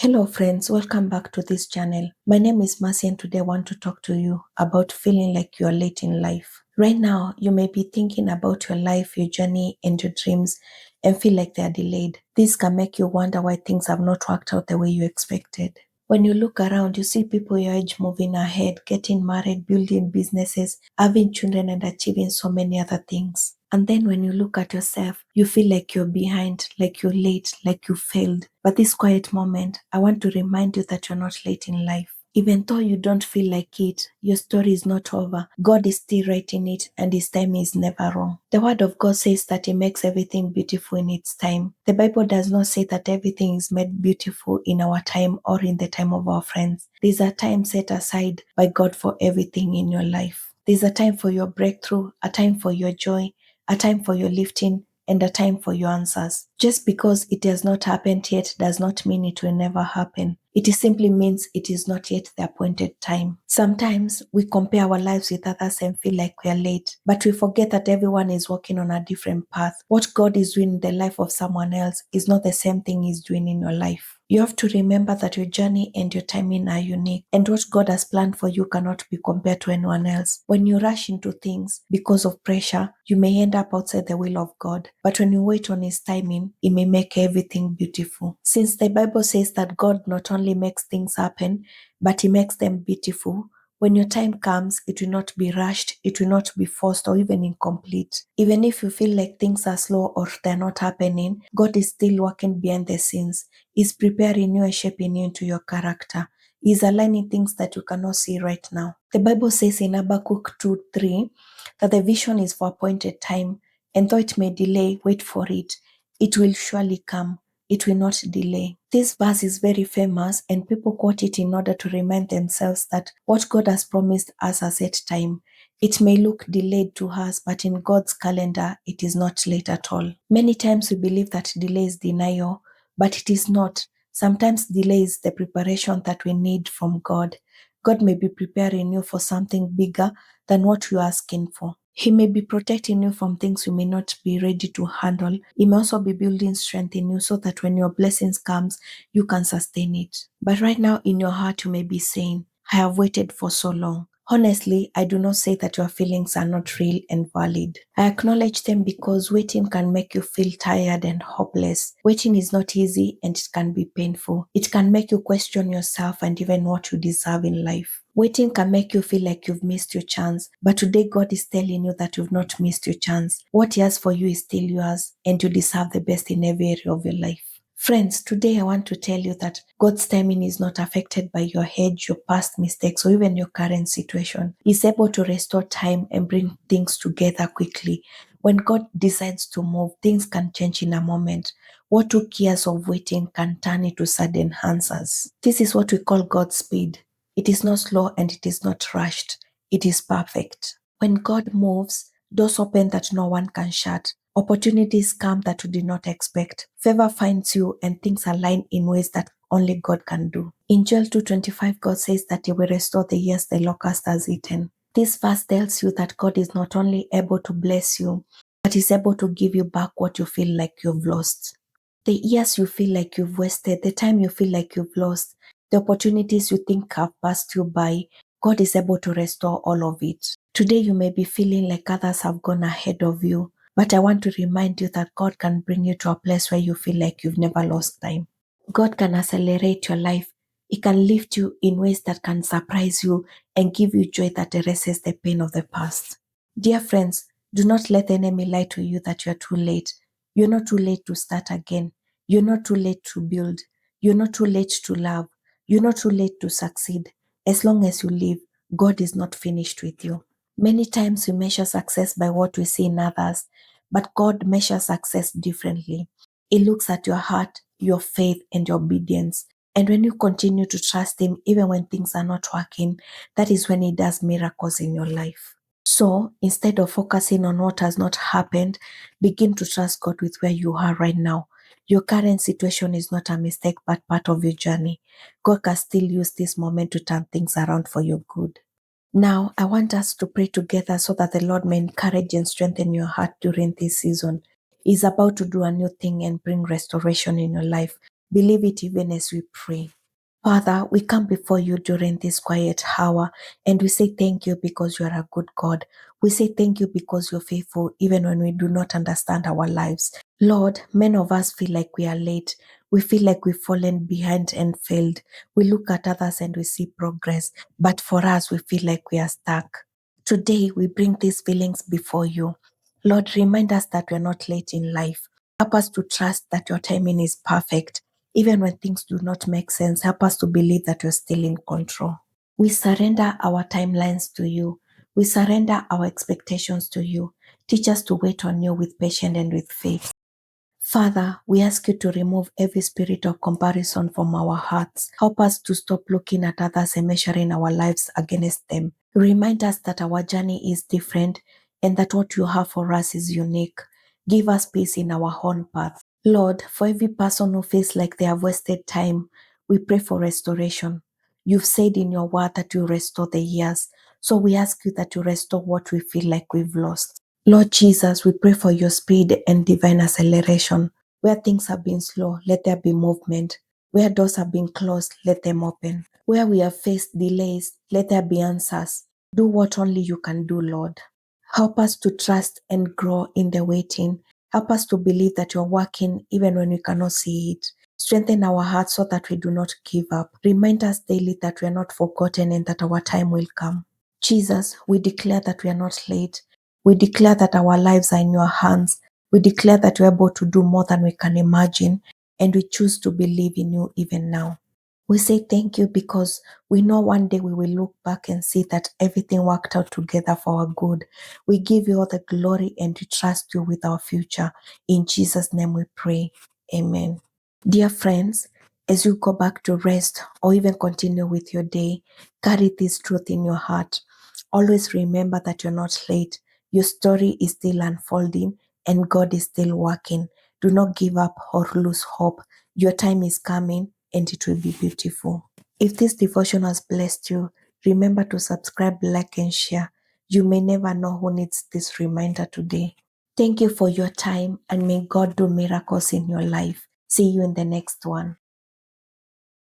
Hello friends, welcome back to this channel. My name is Mercy and today I want to talk to you about feeling like you are late in life. Right now, you may be thinking about your life, your journey and your dreams and feel like they are delayed. This can make you wonder why things have not worked out the way you expected. When you look around, you see people your age moving ahead, getting married, building businesses, having children and achieving so many other things. And then when you look at yourself, you feel like you're behind, like you're late, like you failed. But this quiet moment, I want to remind you that you're not late in life. Even though you don't feel like it, your story is not over. God is still writing it and his time is never wrong. The word of God says that he makes everything beautiful in its time. The Bible does not say that everything is made beautiful in our time or in the time of our friends. There's a time set aside by God for everything in your life. There's a time for your breakthrough, a time for your joy, a time for your lifting, and a time for your answers. Just because it has not happened yet does not mean it will never happen. It simply means it is not yet the appointed time. Sometimes we compare our lives with others and feel like we are late, but we forget that everyone is walking on a different path. What God is doing in the life of someone else is not the same thing He's doing in your life. You have to remember that your journey and your timing are unique, and what God has planned for you cannot be compared to anyone else. When you rush into things because of pressure, you may end up outside the will of God. But when you wait on His timing, He may make everything beautiful. Since the Bible says that God not only makes things happen, but He makes them beautiful, when your time comes, it will not be rushed, it will not be forced or even incomplete. Even if you feel like things are slow or they're not happening, God is still working behind the scenes. He's preparing you and shaping you into your character. He's aligning things that you cannot see right now. The Bible says in Habakkuk 2:3 that the vision is for appointed time, and though it may delay, wait for it. It will surely come. It will not delay. This verse is very famous and people quote it in order to remind themselves that what God has promised us has set time. It may look delayed to us, but in God's calendar, it is not late at all. Many times we believe that delay is denial, but it is not. Sometimes delay is the preparation that we need from God. God may be preparing you for something bigger than what you're asking for. He may be protecting you from things you may not be ready to handle. He may also be building strength in you so that when your blessings comes, you can sustain it. But right now in your heart, you may be saying, I have waited for so long. Honestly, I do not say that your feelings are not real and valid. I acknowledge them because waiting can make you feel tired and hopeless. Waiting is not easy and it can be painful. It can make you question yourself and even what you deserve in life. Waiting can make you feel like you've missed your chance, but today God is telling you that you've not missed your chance. What He has for you is still yours, and you deserve the best in every area of your life. Friends, today I want to tell you that God's timing is not affected by your age, your past mistakes, or even your current situation. He's able to restore time and bring things together quickly. When God decides to move, things can change in a moment. What took years of waiting can turn into sudden answers. This is what we call God's speed. It is not slow and it is not rushed. It is perfect. When God moves, doors open that no one can shut. Opportunities come that you did not expect. Favor finds you and things align in ways that only God can do. In Joel 2:25, God says that He will restore the years the locust has eaten. This verse tells you that God is not only able to bless you, but He's able to give you back what you feel like you've lost. The years you feel like you've wasted, the time you feel like you've lost, the opportunities you think have passed you by, God is able to restore all of it. Today you may be feeling like others have gone ahead of you, but I want to remind you that God can bring you to a place where you feel like you've never lost time. God can accelerate your life. He can lift you in ways that can surprise you and give you joy that erases the pain of the past. Dear friends, do not let the enemy lie to you that you're too late. You're not too late to start again. You're not too late to build. You're not too late to love. You're not too late to succeed. As long as you live, God is not finished with you. Many times we measure success by what we see in others, but God measures success differently. He looks at your heart, your faith, and your obedience. And when you continue to trust Him, even when things are not working, that is when He does miracles in your life. So instead of focusing on what has not happened, begin to trust God with where you are right now. Your current situation is not a mistake, but part of your journey. God can still use this moment to turn things around for your good. Now, I want us to pray together so that the Lord may encourage and strengthen your heart during this season. He's about to do a new thing and bring restoration in your life. Believe it even as we pray. Father, we come before you during this quiet hour and we say thank you because you are a good God. We say thank you because you're faithful even when we do not understand our lives. Lord, many of us feel like we are late. We feel like we've fallen behind and failed. We look at others and we see progress, but for us, we feel like we are stuck. Today, we bring these feelings before you. Lord, remind us that we're not late in life. Help us to trust that your timing is perfect. Even when things do not make sense, help us to believe that you're still in control. We surrender our timelines to you. We surrender our expectations to you. Teach us to wait on you with patience and with faith. Father, we ask you to remove every spirit of comparison from our hearts. Help us to stop looking at others and measuring our lives against them. Remind us that our journey is different and that what you have for us is unique. Give us peace in our own path. Lord, for every person who feels like they have wasted time, we pray for restoration. You've said in your word that you restore the years. So we ask you that you restore what we feel like we've lost. Lord Jesus, we pray for your speed and divine acceleration. Where things have been slow, let there be movement. Where doors have been closed, let them open. Where we have faced delays, let there be answers. Do what only you can do, Lord. Help us to trust and grow in the waiting. Help us to believe that you're working even when we cannot see it. Strengthen our hearts so that we do not give up. Remind us daily that we are not forgotten and that our time will come. Jesus, we declare that we are not late. We declare that our lives are in your hands. We declare that we're able to do more than we can imagine, and we choose to believe in you even now. We say thank you because we know one day we will look back and see that everything worked out together for our good. We give you all the glory and we trust you with our future. In Jesus' name we pray. Amen. Dear friends, as you go back to rest or even continue with your day, carry this truth in your heart. Always remember that you're not late. Your story is still unfolding and God is still working. Do not give up or lose hope. Your time is coming and it will be beautiful. If this devotion has blessed you, remember to subscribe, like, and share. You may never know who needs this reminder today. Thank you for your time and may God do miracles in your life. See you in the next one.